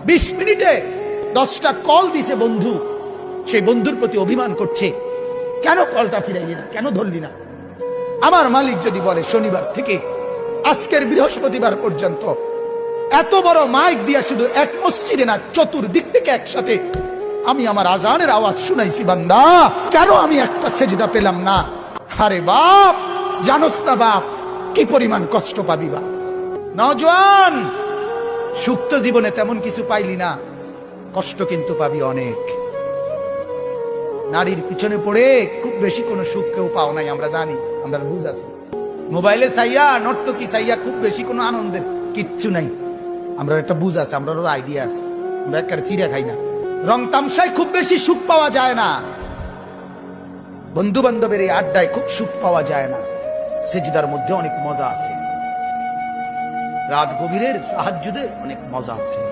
20 মিনিটে 10টা কল দিছে বন্ধু, সেই বন্ধুর প্রতি অভিমান করছে, কেন কলটা ফিরাইলি না, কেন ধরলি না। আমার মালিক যদি বলে শনিবার থেকে আজকের বৃহস্পতিবার পর্যন্ত এত বড় মাইক দিয়া শুধু এক মসজিদে না, চতুর্দিক থেকে একসাথে আমি আমার আজানের আওয়াজ শুনাইছি, বান্দা কেন আমি একটা সেজদা পেলাম না। আরে বাপ, জানোস না বাপ কি পরিমাণ কষ্ট পাবি বাপ। নওজোয়ান, সুপ্ত জীবনে তেমন কিছু পাইলি না, কষ্ট কিন্তু পাবি অনেক। নারীর পিছনে পড়ে খুব বেশি কোনো সুখ কেউ পাও নাই, আমরা জানি, আমরা বুঝ আছি। মোবাইলে চাইয়া, নর্তকী চাইয়া খুব বেশি কোনো আনন্দের কিচ্ছু নাই, আমরা একটা বুঝ আছে, আমরা আইডিয়া আছে। আমরা একটা চিড়া খাই না। রং তামসায় খুব বেশি সুখ পাওয়া যায় না, বন্ধু বান্ধবের এই আড্ডায় খুব সুখ পাওয়া যায় না। সেজদার মধ্যে অনেক মজা আছে, রাত গভীরের তাহাজ্জুদে অনেক মজা আছে।